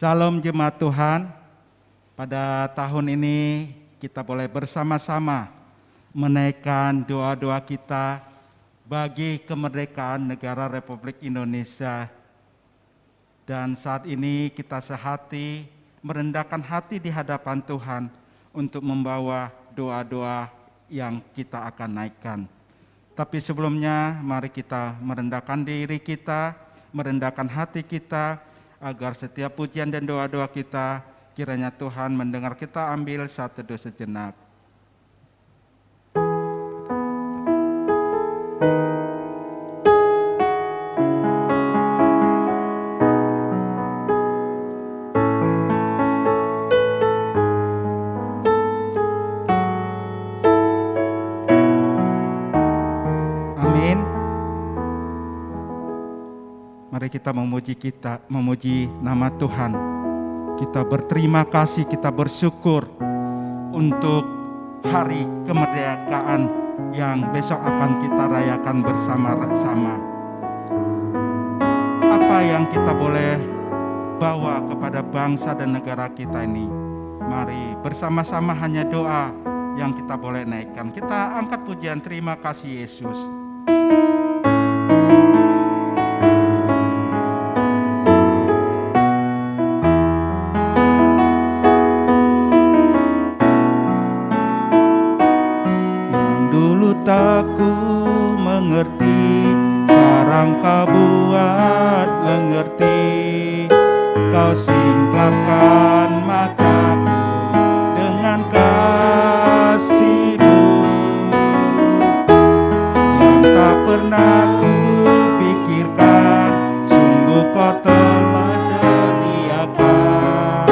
Salam jemaat Tuhan, pada tahun ini kita boleh bersama-sama menaikkan doa-doa kita bagi kemerdekaan negara Republik Indonesia. Dan saat ini kita sehati merendahkan hati di hadapan Tuhan untuk membawa doa-doa yang kita akan naikkan. Tapi sebelumnya mari kita merendahkan diri kita, merendahkan hati kita, agar setiap pujian dan doa-doa kita, kiranya Tuhan mendengar kita. Ambil satu teduh sejenak. Amin. Mari kita memuji nama Tuhan. Kita berterima kasih, kita bersyukur untuk hari kemerdekaan yang besok akan kita rayakan bersama-sama. Apa yang kita boleh bawa kepada bangsa dan negara kita ini? Mari bersama-sama hanya doa yang kita boleh naikkan. Kita angkat pujian terima kasih Yesus. Tak ku mengerti, sekarang kau buat mengerti. Kau singkapkan mataku dengan kasih-Mu yang tak pernah ku pikirkan. Sungguh kau telah sediakan,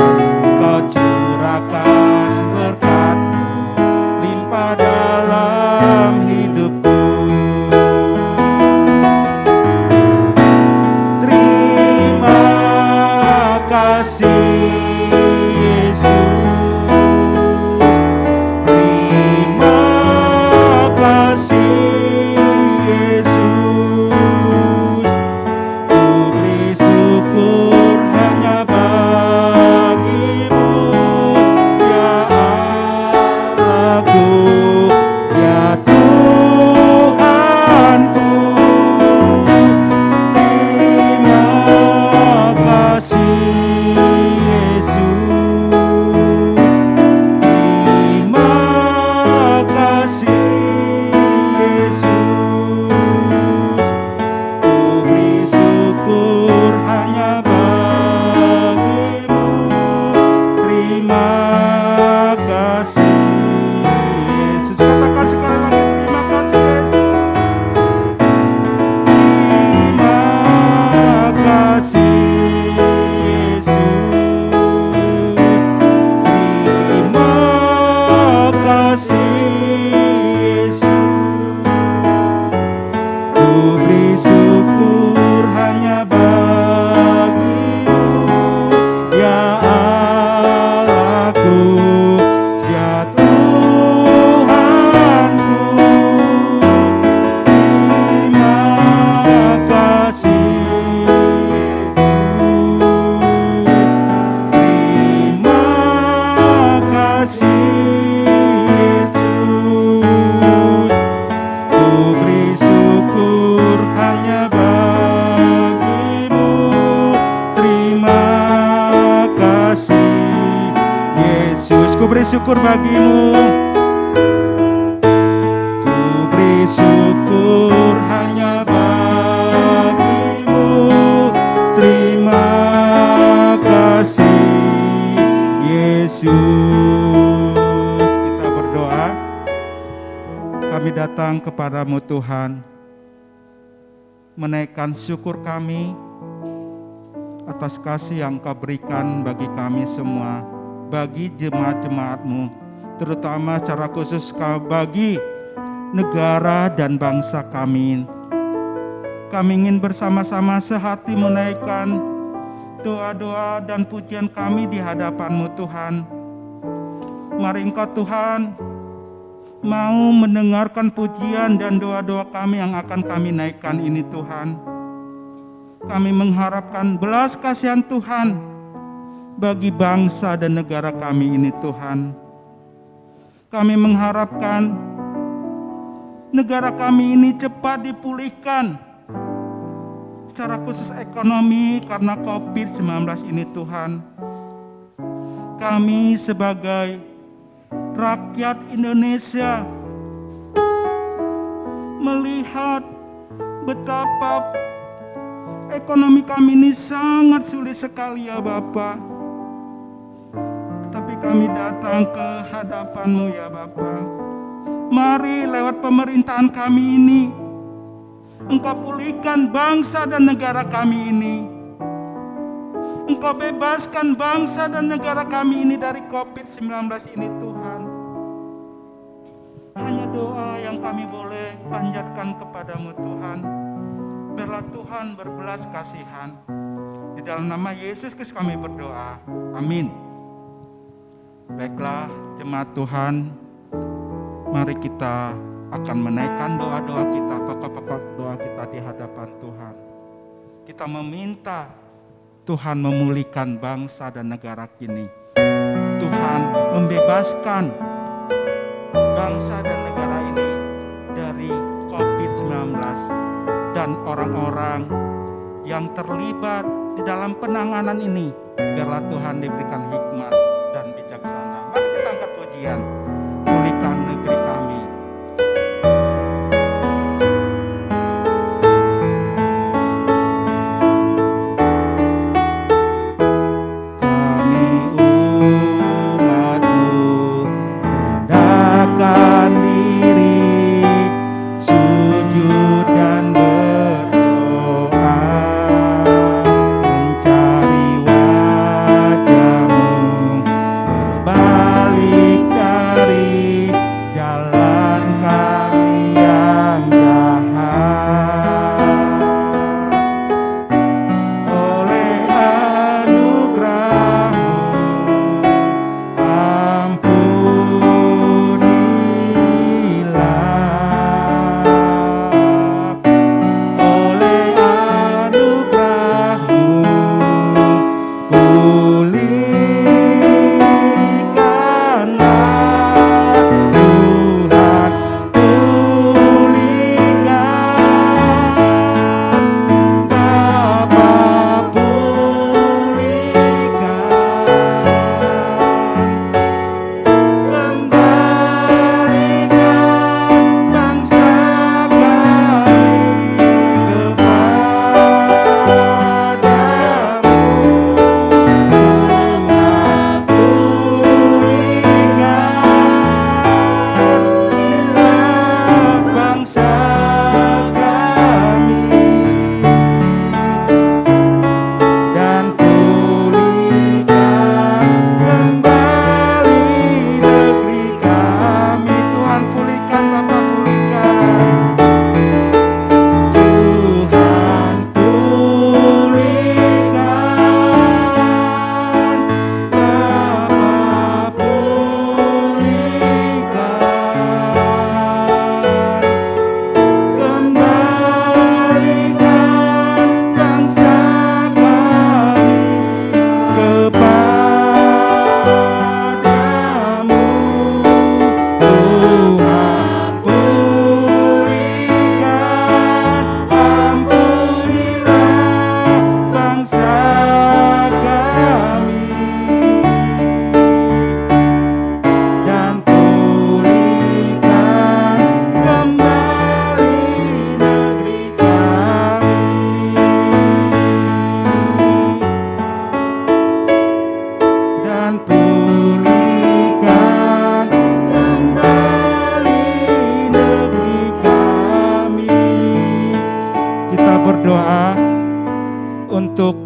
kau curahkan berkat-Mu limpah dalam hidupku. Terima kasih Yesus, terima kasih Yesus. Ku beri syukur hanya bagi-Mu, ya Allahku, ya Tuhanku. Terima kasih Yesus, terima kasih Yesus. Ku beri syukur hanya bagi-Mu. Terima kasih Yesus. Katakan sekali lagi, terima kasih Yesus. Terima kasih Yesus. Terima kasih Yesus. Ku beri syukur hanya bagi-Mu, ya Allahku, ya Tuhanku. Terima kasih Yesus, terima kasih Yesus. Ku beri syukur hanya bagi-Mu. Terima kasih Yesus. Ku beri syukur bagi-Mu. Ku beri syukur hanya bagi-Mu. Terima kasih Yesus. Kita berdoa. Kami datang kepada-Mu Tuhan, menaikkan syukur kami atas kasih yang Kau berikan bagi kami semua, bagi jemaat-jemaat-Mu, terutama secara khusus bagi negara dan bangsa kami. Kami ingin bersama-sama sehati menaikkan doa-doa dan pujian kami di hadapan-Mu Tuhan. Mari Engkau Tuhan mau mendengarkan pujian dan doa-doa kami yang akan kami naikkan ini Tuhan. Kami mengharapkan belas kasihan Tuhan bagi bangsa dan negara kami ini Tuhan. Kami mengharapkan negara kami ini cepat dipulihkan secara khusus ekonomi karena COVID-19 ini Tuhan. Kami sebagai rakyat Indonesia melihat betapa ekonomi kami ini sangat sulit sekali ya Bapa. Tetapi kami datang ke hadapan-Mu ya Bapa. Mari lewat pemerintahan kami ini, Engkau pulihkan bangsa dan negara kami ini. Engkau bebaskan bangsa dan negara kami ini dari COVID-19 ini Tuhan. Hanya doa yang kami boleh panjatkan kepadamu Tuhan. Biarlah Tuhan berbelas kasihan. Di dalam nama Yesus Kristus kami berdoa. Amin. Baiklah jemaat Tuhan, mari kita akan menaikkan doa-doa kita, pokok-pokok doa kita di hadapan Tuhan. Kita meminta Tuhan memulihkan bangsa dan negara kini. Tuhan membebaskan bangsa dan negara ini dari COVID-19 dan orang-orang yang terlibat di dalam penanganan ini. Biarlah Tuhan diberikan hikmat dan bijaksana. Mari kita angkat pujian, pulihkan negeri kami.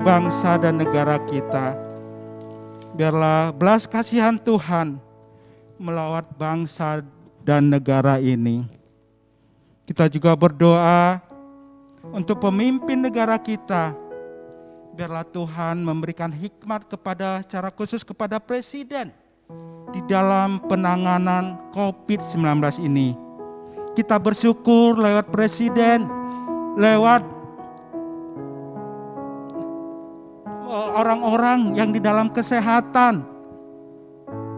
Bangsa dan negara kita. Biarlah belas kasihan Tuhan melawat bangsa dan negara ini. Kita juga berdoa untuk pemimpin negara kita. Biarlah Tuhan memberikan hikmat secara khusus kepada Presiden di dalam penanganan COVID-19 ini. Kita bersyukur lewat Presiden, lewat orang-orang yang di dalam kesehatan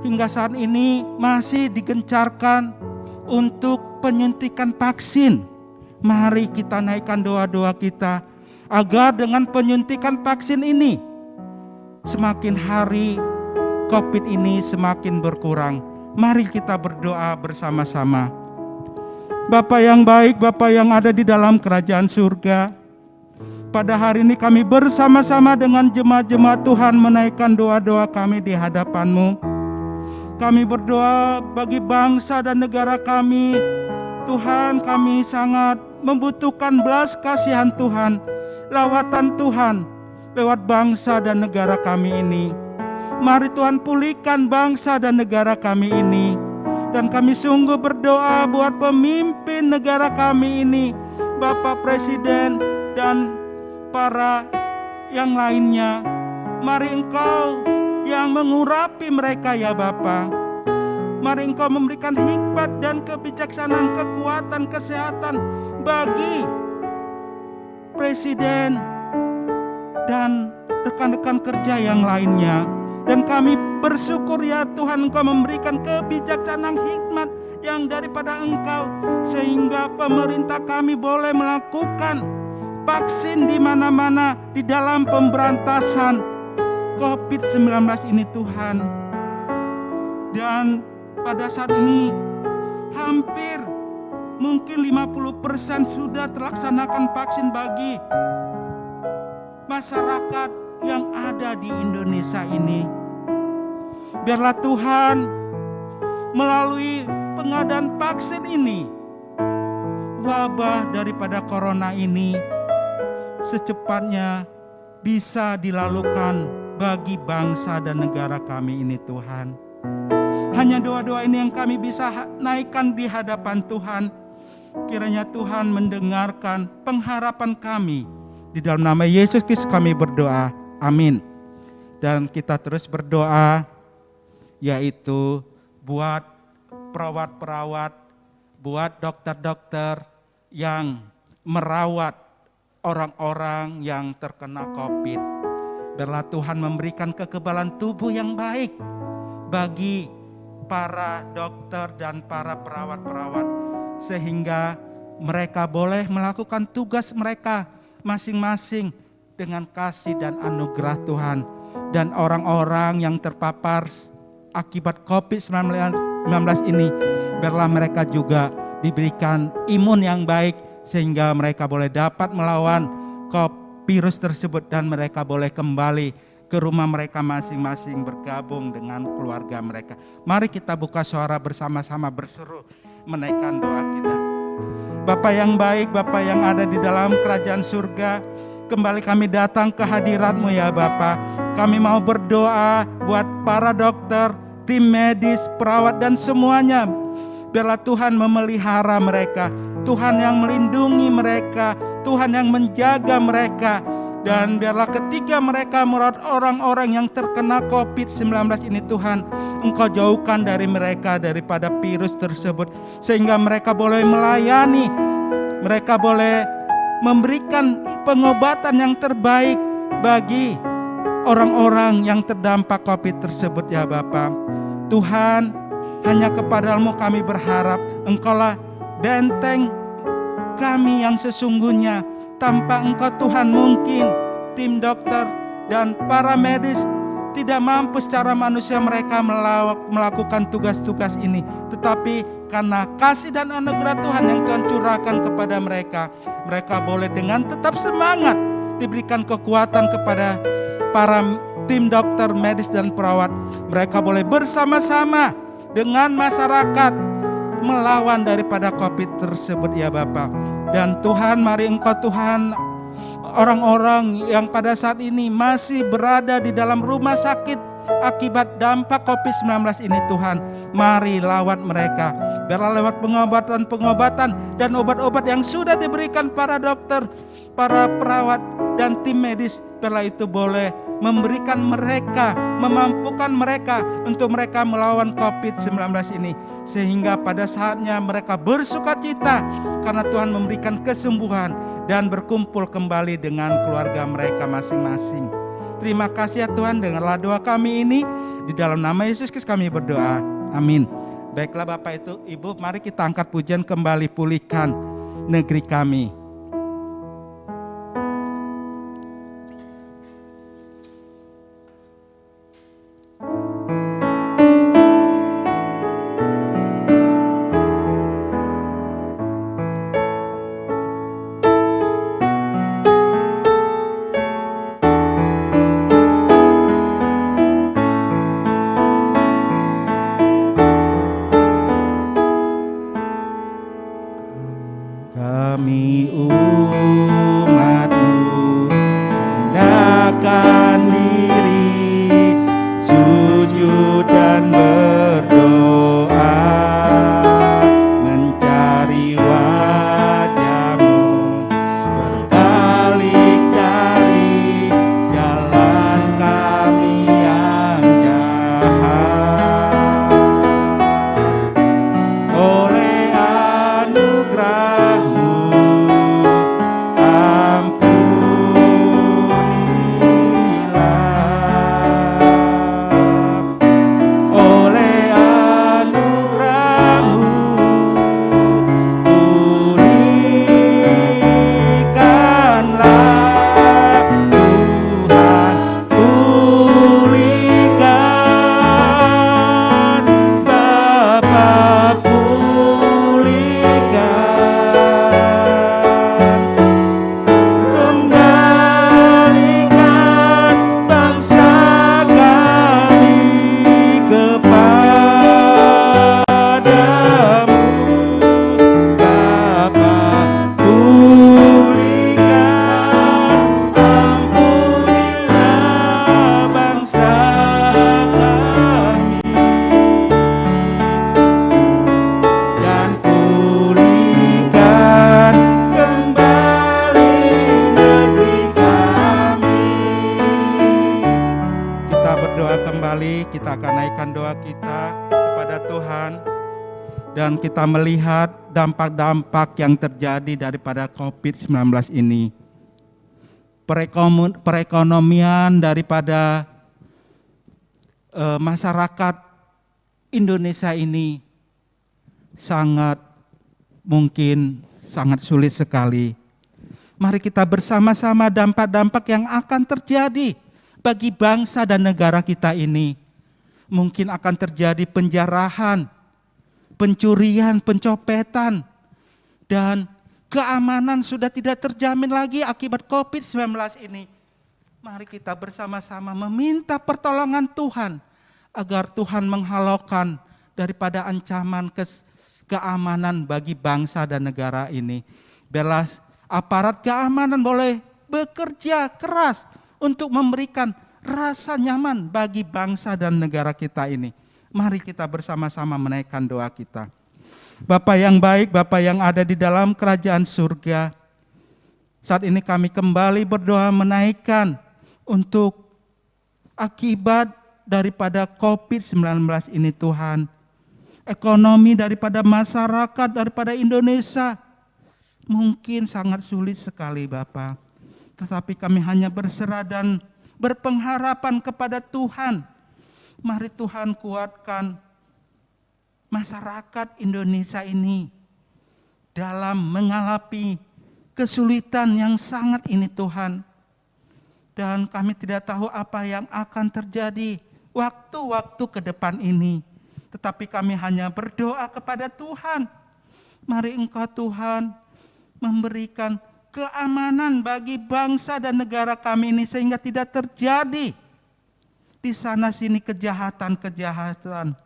hingga saat ini masih digencarkan untuk penyuntikan vaksin. Mari kita naikkan doa-doa kita agar dengan penyuntikan vaksin ini semakin hari COVID ini semakin berkurang. Mari kita berdoa bersama-sama. Bapa yang baik, Bapa yang ada di dalam kerajaan surga, pada hari ini kami bersama-sama dengan jemaat-jemaat Tuhan menaikkan doa-doa kami di hadapan-Mu. Kami berdoa bagi bangsa dan negara kami. Tuhan, kami sangat membutuhkan belas kasihan Tuhan, lawatan Tuhan lewat bangsa dan negara kami ini. Mari Tuhan pulihkan bangsa dan negara kami ini. Dan kami sungguh berdoa buat pemimpin negara kami ini, Bapak Presiden dan para yang lainnya. Mari Engkau yang mengurapi mereka ya Bapa. Mari Engkau memberikan hikmat dan kebijaksanaan, kekuatan, kesehatan bagi Presiden dan rekan-rekan kerja yang lainnya. Dan kami bersyukur ya Tuhan, Engkau memberikan kebijaksanaan, hikmat yang daripada Engkau, sehingga pemerintah kami boleh melakukan vaksin di mana-mana di dalam pemberantasan COVID-19 ini Tuhan. Dan pada saat ini hampir mungkin 50% sudah terlaksanakan vaksin bagi masyarakat yang ada di Indonesia ini. Biarlah Tuhan melalui pengadaan vaksin ini, wabah daripada corona ini secepatnya bisa dilalukan bagi bangsa dan negara kami ini Tuhan. Hanya doa-doa ini yang kami bisa naikkan di hadapan Tuhan. Kiranya Tuhan mendengarkan pengharapan kami. Di dalam nama Yesus Kristus kami berdoa. Amin. Dan kita terus berdoa, yaitu buat perawat-perawat, buat dokter-dokter yang merawat orang-orang yang terkena COVID. Biarlah Tuhan memberikan kekebalan tubuh yang baik bagi para dokter dan para perawat-perawat, sehingga mereka boleh melakukan tugas mereka masing-masing dengan kasih dan anugerah Tuhan. Dan orang-orang yang terpapar akibat COVID-19 ini, biarlah mereka juga diberikan imun yang baik, sehingga mereka boleh dapat melawan virus tersebut dan mereka boleh kembali ke rumah mereka masing-masing, bergabung dengan keluarga mereka. Mari kita buka suara bersama-sama berseru menaikkan doa kita. Bapa yang baik, Bapa yang ada di dalam kerajaan surga, kembali kami datang ke hadirat-Mu ya Bapa. Kami mau berdoa buat para dokter, tim medis, perawat dan semuanya. Biarlah Tuhan memelihara mereka, Tuhan yang melindungi mereka, Tuhan yang menjaga mereka. Dan biarlah ketika mereka merawat orang-orang yang terkena COVID-19 ini Tuhan, Engkau jauhkan dari mereka daripada virus tersebut, sehingga mereka boleh melayani, mereka boleh memberikan pengobatan yang terbaik bagi orang-orang yang terdampak COVID tersebut ya Bapa. Tuhan, hanya kepada-Mu kami berharap, Engkaulah benteng kami yang sesungguhnya. Tanpa Engkau Tuhan mungkin tim dokter dan para medis tidak mampu secara manusia mereka melakukan tugas-tugas ini. Tetapi karena kasih dan anugerah Tuhan yang Tuhan curahkan kepada mereka, mereka boleh dengan tetap semangat, diberikan kekuatan kepada para tim dokter, medis dan perawat. Mereka boleh bersama-sama dengan masyarakat melawan daripada COVID tersebut ya Bapa. Dan Tuhan, mari Engkau Tuhan, orang-orang yang pada saat ini masih berada di dalam rumah sakit akibat dampak COVID-19 ini Tuhan, mari lawat mereka. Biarlah lewat pengobatan dan obat-obat yang sudah diberikan para dokter, para perawat dan tim medis, biarlah itu boleh memberikan mereka, memampukan mereka untuk mereka melawan COVID-19 ini. Sehingga pada saatnya mereka bersukacita karena Tuhan memberikan kesembuhan dan berkumpul kembali dengan keluarga mereka masing-masing. Terima kasih ya Tuhan, dengarlah doa kami ini. Di dalam nama Yesus Kristus kami berdoa. Amin. Baiklah Bapak Ibu, mari kita angkat pujian kembali, pulihkan negeri kami. Kami umat-Mu rendahkan diri, sujud dan berdoa, mencari wajah-Mu, berbalik dari jalan kami yang jahat. Oleh anugerah-Mu kita akan naikkan doa kita kepada Tuhan, dan kita melihat dampak-dampak yang terjadi daripada COVID-19 ini. Perekonomian daripada masyarakat Indonesia ini sangat sulit sekali. Mari kita bersama-sama dampak-dampak yang akan terjadi bagi bangsa dan negara kita ini. Mungkin akan terjadi penjarahan, pencurian, pencopetan, dan keamanan sudah tidak terjamin lagi akibat COVID-19 ini. Mari kita bersama-sama meminta pertolongan Tuhan, agar Tuhan menghalaukan daripada ancaman keamanan bagi bangsa dan negara ini. Biarlah aparat keamanan boleh bekerja keras untuk memberikan rasa nyaman bagi bangsa dan negara kita ini. Mari kita bersama-sama menaikkan doa kita. Bapa yang baik, Bapa yang ada di dalam kerajaan surga, saat ini kami kembali berdoa menaikkan untuk akibat daripada COVID-19 ini Tuhan. Ekonomi daripada masyarakat, daripada Indonesia mungkin sangat sulit sekali Bapa. Tetapi kami hanya berserah dan berpengharapan kepada Tuhan. Mari Tuhan kuatkan masyarakat Indonesia ini dalam mengalami kesulitan yang sangat ini Tuhan. Dan kami tidak tahu apa yang akan terjadi waktu-waktu ke depan ini. Tetapi kami hanya berdoa kepada Tuhan. Mari Engkau Tuhan memberikan keamanan bagi bangsa dan negara kami ini, sehingga tidak terjadi di sana sini kejahatan-kejahatan.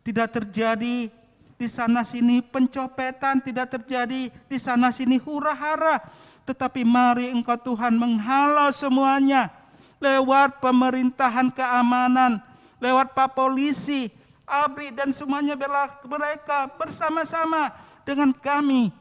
Tidak terjadi di sana sini pencopetan, tidak terjadi di sana sini hura-hara. Tetapi mari Engkau Tuhan menghalau semuanya lewat pemerintahan keamanan, lewat Pak Polisi, ABRI, dan semuanya. Biarlah mereka bersama-sama dengan kami,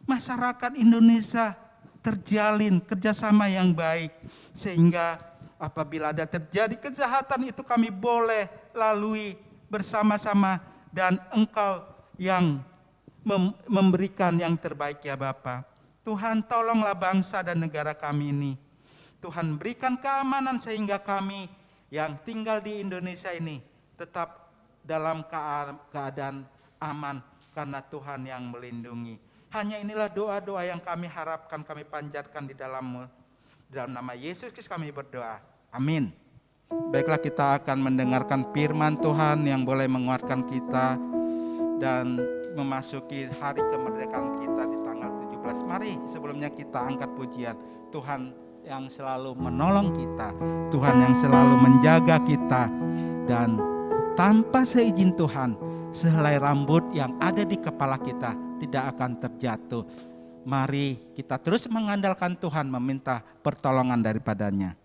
masyarakat Indonesia, terjalin kerjasama yang baik, sehingga apabila ada terjadi kejahatan itu kami boleh lalui bersama-sama, dan Engkau yang memberikan yang terbaik ya Bapa. Tuhan, tolonglah bangsa dan negara kami ini. Tuhan berikan keamanan sehingga kami yang tinggal di Indonesia ini tetap dalam keadaan aman karena Tuhan yang melindungi. Hanya inilah doa-doa yang kami harapkan, kami panjatkan di dalam nama Yesus Kristus kami berdoa. Amin. Baiklah, kita akan mendengarkan firman Tuhan yang boleh menguatkan kita dan memasuki hari kemerdekaan kita di tanggal 17. Mari sebelumnya kita angkat pujian. Tuhan yang selalu menolong kita, Tuhan yang selalu menjaga kita, dan tanpa seizin Tuhan, sehelai rambut yang ada di kepala kita tidak akan terjatuh. Mari kita terus mengandalkan Tuhan, meminta pertolongan daripadanya.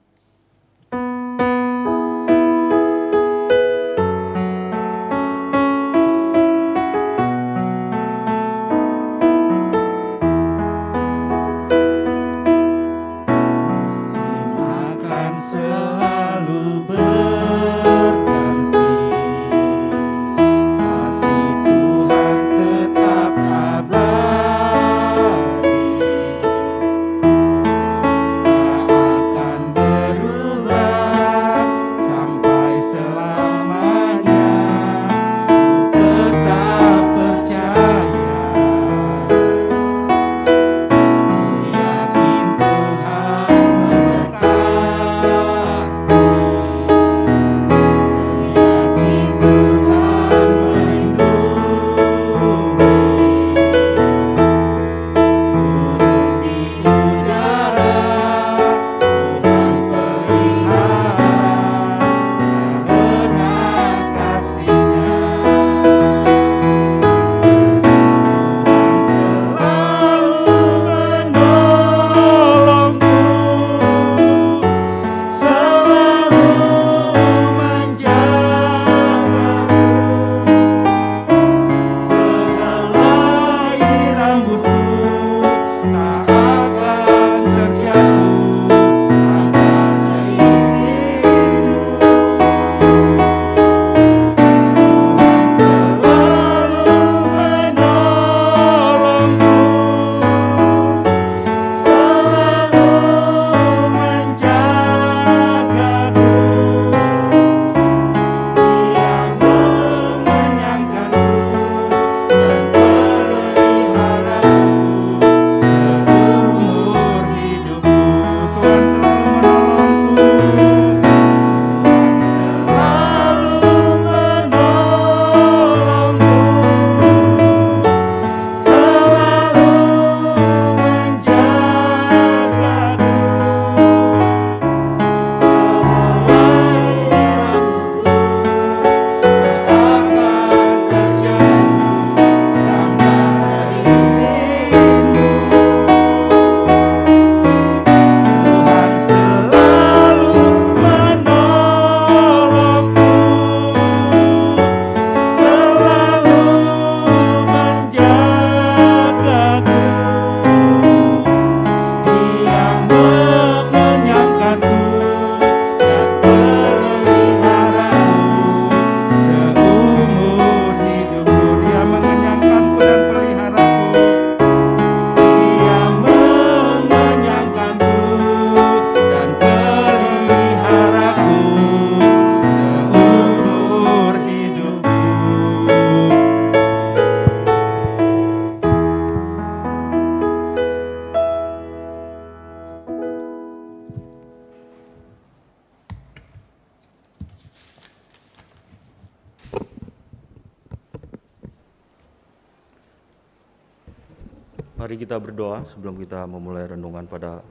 Mari kita berdoa sebelum kita memulai renungan pada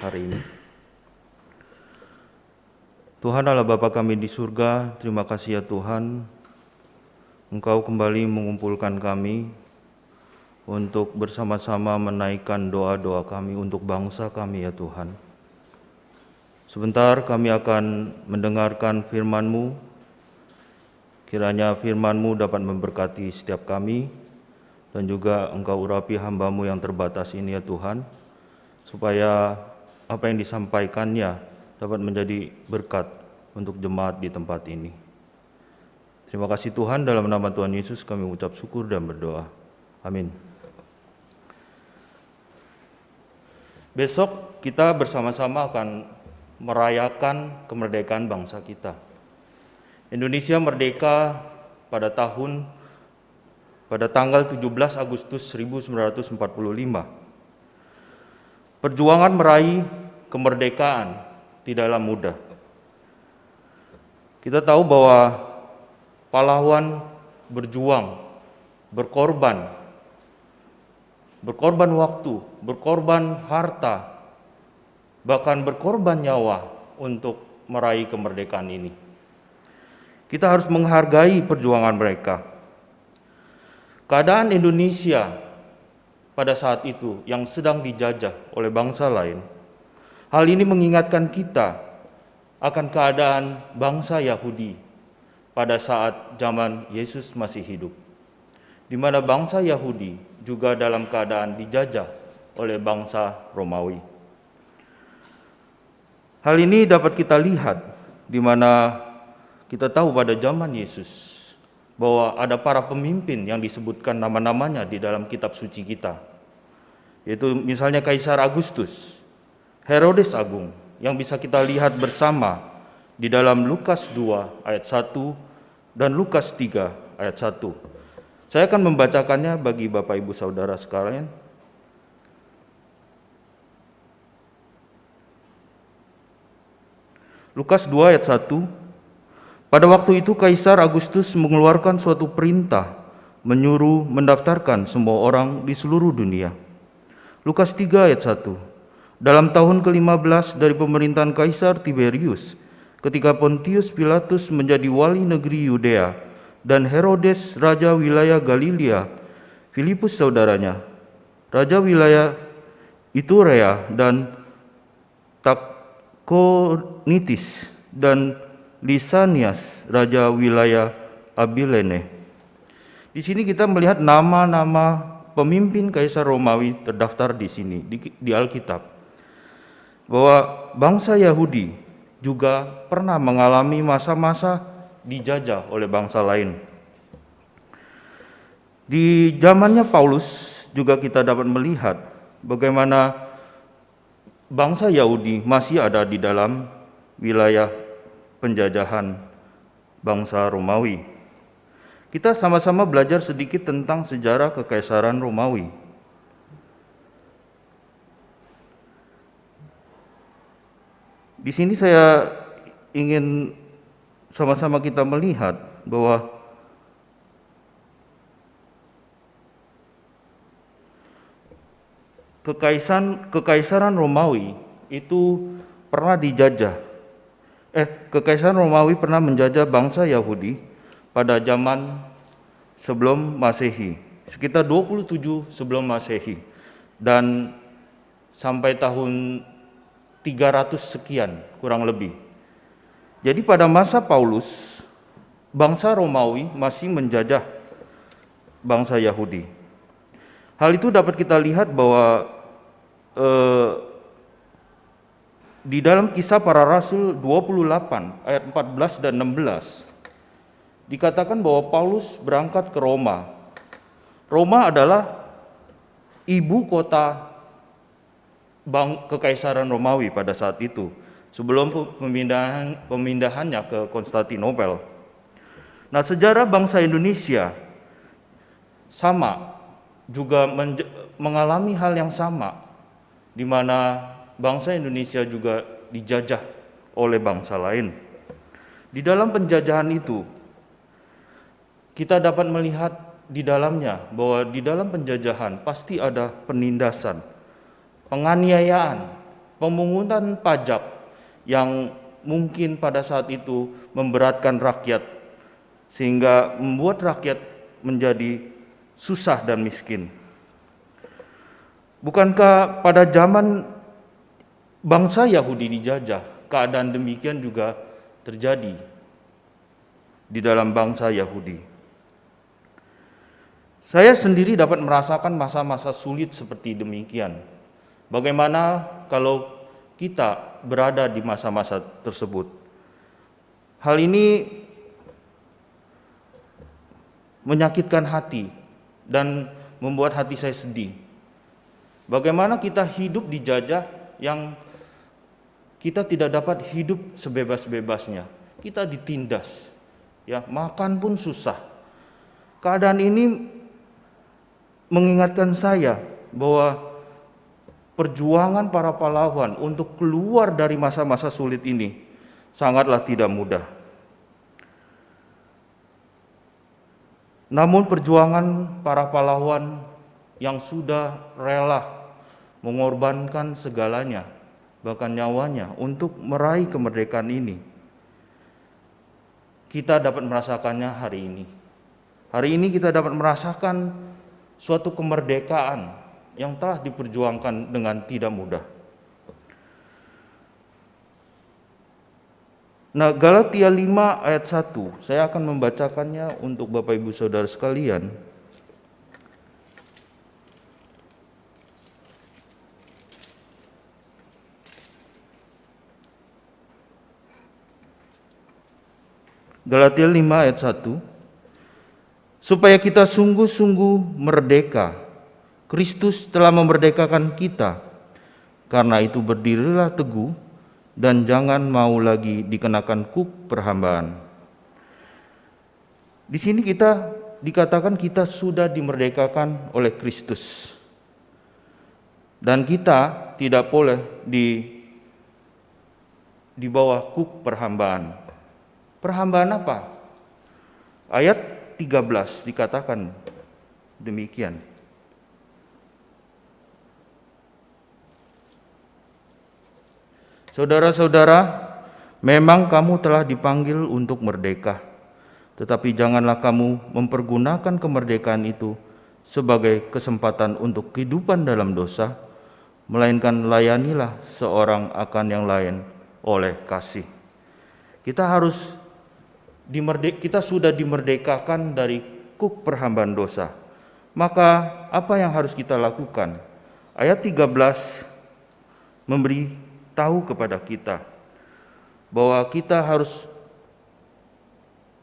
hari ini. Tuhan Allah Bapa kami di surga, terima kasih ya Tuhan, Engkau kembali mengumpulkan kami untuk bersama-sama menaikkan doa-doa kami untuk bangsa kami ya Tuhan. Sebentar kami akan mendengarkan firman-Mu, kiranya firman-Mu dapat memberkati setiap kami, dan juga Engkau urapi hamba-Mu yang terbatas ini ya Tuhan, supaya apa yang disampaikannya dapat menjadi berkat untuk jemaat di tempat ini. Terima kasih Tuhan, dalam nama Tuhan Yesus kami ucap syukur dan berdoa. Amin. Besok kita bersama-sama akan merayakan kemerdekaan bangsa kita. Indonesia merdeka pada tanggal 17 Agustus 1945. Perjuangan meraih kemerdekaan tidaklah mudah. Kita tahu bahwa pahlawan berjuang, berkorban waktu, berkorban harta, bahkan berkorban nyawa untuk meraih kemerdekaan ini. Kita harus menghargai perjuangan mereka. Keadaan Indonesia pada saat itu yang sedang dijajah oleh bangsa lain, hal ini mengingatkan kita akan keadaan bangsa Yahudi pada saat zaman Yesus masih hidup, di mana bangsa Yahudi juga dalam keadaan dijajah oleh bangsa Romawi. Hal ini dapat kita lihat di mana kita tahu pada zaman Yesus bahwa ada para pemimpin yang disebutkan nama-namanya di dalam kitab suci kita, yaitu misalnya Kaisar Agustus, Herodes Agung, yang bisa kita lihat bersama di dalam Lukas 2 ayat 1 dan Lukas 3 ayat 1. Saya akan membacakannya bagi Bapak Ibu Saudara sekalian. Lukas 2 ayat 1. Pada waktu itu Kaisar Agustus mengeluarkan suatu perintah menyuruh mendaftarkan semua orang di seluruh dunia. Lukas 3 ayat 1. Dalam tahun ke-15 dari pemerintahan Kaisar Tiberius, ketika Pontius Pilatus menjadi wali negeri Yudea dan Herodes raja wilayah Galilea, Filipus saudaranya, raja wilayah Iturea dan Takonitis, dan Lisanias, raja wilayah Abilene. Di sini kita melihat nama-nama pemimpin Kaisar Romawi terdaftar di sini di Alkitab. Bahwa bangsa Yahudi juga pernah mengalami masa-masa dijajah oleh bangsa lain. Di zamannya Paulus juga kita dapat melihat bagaimana bangsa Yahudi masih ada di dalam wilayah penjajahan bangsa Romawi. Kita sama-sama belajar sedikit tentang sejarah Kekaisaran Romawi. Di sini saya ingin sama-sama kita melihat bahwa Kekaisaran Romawi itu pernah dijajah. Kekaisaran Romawi pernah menjajah bangsa Yahudi pada zaman sebelum Masehi, sekitar 27 sebelum Masehi, dan sampai tahun 300 sekian kurang lebih. Jadi pada masa Paulus, bangsa Romawi masih menjajah bangsa Yahudi. Hal itu dapat kita lihat bahwa di dalam Kisah Para Rasul 28 ayat 14 dan 16 dikatakan bahwa Paulus berangkat ke Roma. Roma adalah ibu kota Kekaisaran Romawi pada saat itu, sebelum pemindahannya ke Konstantinopel. Nah, sejarah bangsa Indonesia sama juga mengalami hal yang sama, di mana bangsa Indonesia juga dijajah oleh bangsa lain. Di dalam penjajahan itu, kita dapat melihat di dalamnya bahwa di dalam penjajahan pasti ada penindasan, penganiayaan, pemungutan pajak yang mungkin pada saat itu memberatkan rakyat, sehingga membuat rakyat menjadi susah dan miskin. Bukankah pada zaman bangsa Yahudi dijajah, keadaan demikian juga terjadi di dalam bangsa Yahudi? Saya sendiri dapat merasakan masa-masa sulit seperti demikian. Bagaimana kalau kita berada di masa-masa tersebut? Hal ini menyakitkan hati dan membuat hati saya sedih. Bagaimana kita hidup dijajah yang kita tidak dapat hidup sebebas-bebasnya. Kita ditindas, ya, makan pun susah. Keadaan ini mengingatkan saya bahwa perjuangan para pahlawan untuk keluar dari masa-masa sulit ini sangatlah tidak mudah. Namun perjuangan para pahlawan yang sudah rela mengorbankan segalanya, bahkan nyawanya untuk meraih kemerdekaan ini, kita dapat merasakannya hari ini. Hari ini kita dapat merasakan suatu kemerdekaan yang telah diperjuangkan dengan tidak mudah. Nah, Galatia 5 ayat 1, saya akan membacakannya untuk Bapak Ibu Saudara sekalian. Galatia 5 ayat 1, supaya kita sungguh-sungguh merdeka. Kristus telah memerdekakan kita. Karena itu berdirilah teguh dan jangan mau lagi dikenakan kuk perhambaan. Di sini kita dikatakan kita sudah dimerdekakan oleh Kristus. Dan kita tidak boleh di bawah kuk perhambaan. Perhambaan apa? Ayat 13 dikatakan demikian. Saudara-saudara, memang kamu telah dipanggil untuk merdeka, tetapi janganlah kamu mempergunakan kemerdekaan itu sebagai kesempatan untuk kehidupan dalam dosa, melainkan layanilah seorang akan yang lain oleh kasih. Kita sudah dimerdekakan dari kuk perhambaan dosa. Maka apa yang harus kita lakukan? Ayat 13 memberi tahu kepada kita bahwa kita harus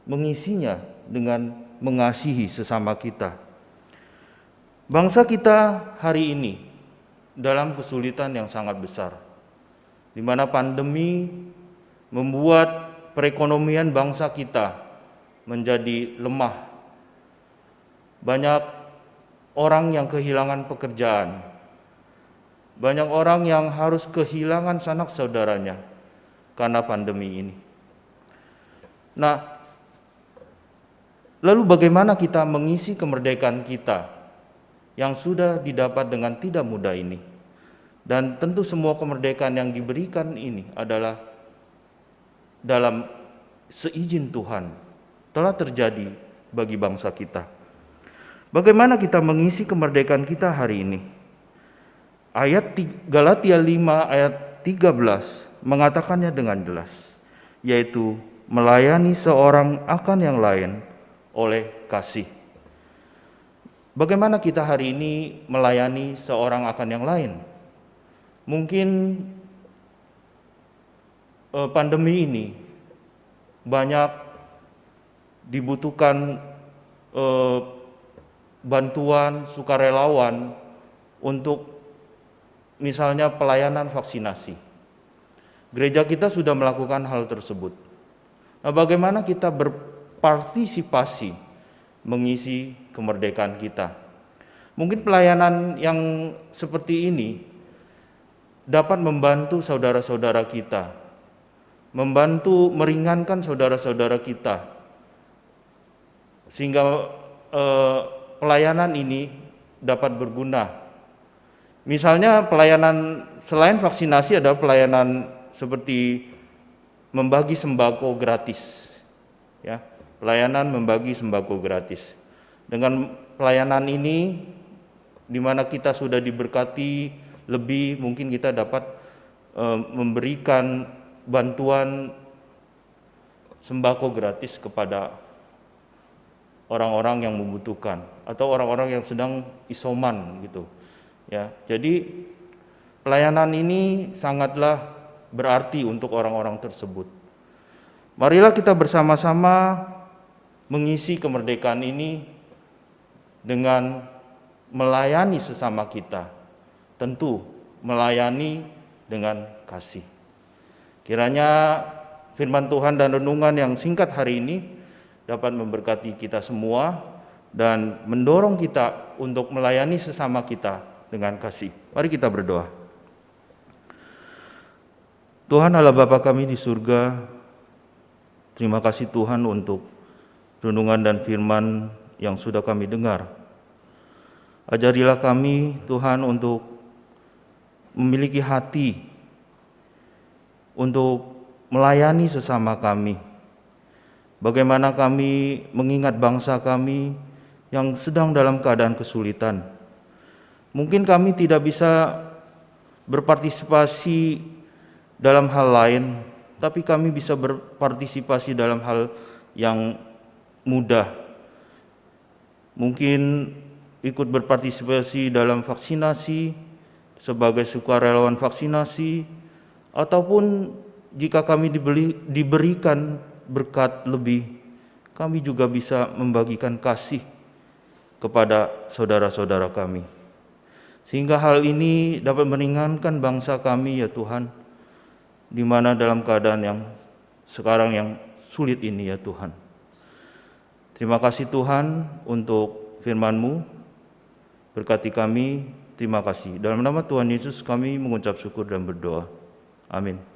mengisinya dengan mengasihi sesama kita. Bangsa kita hari ini dalam kesulitan yang sangat besar, di mana pandemi membuat perekonomian bangsa kita menjadi lemah. Banyak orang yang kehilangan pekerjaan. Banyak orang yang harus kehilangan sanak saudaranya karena pandemi ini. Nah, lalu bagaimana kita mengisi kemerdekaan kita yang sudah didapat dengan tidak mudah ini? Dan tentu semua kemerdekaan yang diberikan ini adalah dalam seizin Tuhan telah terjadi bagi bangsa kita. Bagaimana kita mengisi kemerdekaan kita hari ini? Ayat Galatia 5 ayat 13 mengatakannya dengan jelas, yaitu melayani seorang akan yang lain oleh kasih. Bagaimana kita hari ini melayani seorang akan yang lain? Mungkin pandemi ini banyak dibutuhkan bantuan sukarelawan untuk misalnya pelayanan vaksinasi. Gereja kita sudah melakukan hal tersebut. Nah, bagaimana kita berpartisipasi mengisi kemerdekaan kita? Mungkin pelayanan yang seperti ini dapat membantu saudara-saudara kita, membantu meringankan saudara-saudara kita, sehingga pelayanan ini dapat berguna. Misalnya pelayanan selain vaksinasi adalah pelayanan seperti membagi sembako gratis, ya, pelayanan membagi sembako gratis. Dengan pelayanan ini, di mana kita sudah diberkati lebih, mungkin kita dapat memberikan bantuan sembako gratis kepada orang-orang yang membutuhkan atau orang-orang yang sedang isoman gitu. Ya, jadi pelayanan ini sangatlah berarti untuk orang-orang tersebut. Marilah kita bersama-sama mengisi kemerdekaan ini dengan melayani sesama kita, tentu melayani dengan kasih. Kiranya firman Tuhan dan renungan yang singkat hari ini dapat memberkati kita semua dan mendorong kita untuk melayani sesama kita dengan kasih. Mari kita berdoa. Tuhan Allah Bapa kami di surga, terima kasih Tuhan untuk renungan dan firman yang sudah kami dengar. Ajarilah kami Tuhan untuk memiliki hati untuk melayani sesama kami. Bagaimana kami mengingat bangsa kami yang sedang dalam keadaan kesulitan. Mungkin kami tidak bisa berpartisipasi dalam hal lain, tapi kami bisa berpartisipasi dalam hal yang mudah. Mungkin ikut berpartisipasi dalam vaksinasi sebagai sukarelawan vaksinasi, ataupun jika kami diberikan berkat lebih, kami juga bisa membagikan kasih kepada saudara-saudara kami. Sehingga hal ini dapat meringankan bangsa kami ya Tuhan, di mana dalam keadaan yang sekarang yang sulit ini ya Tuhan. Terima kasih Tuhan untuk firman-Mu, berkati kami, terima kasih. Dalam nama Tuhan Yesus kami mengucap syukur dan berdoa. Amin.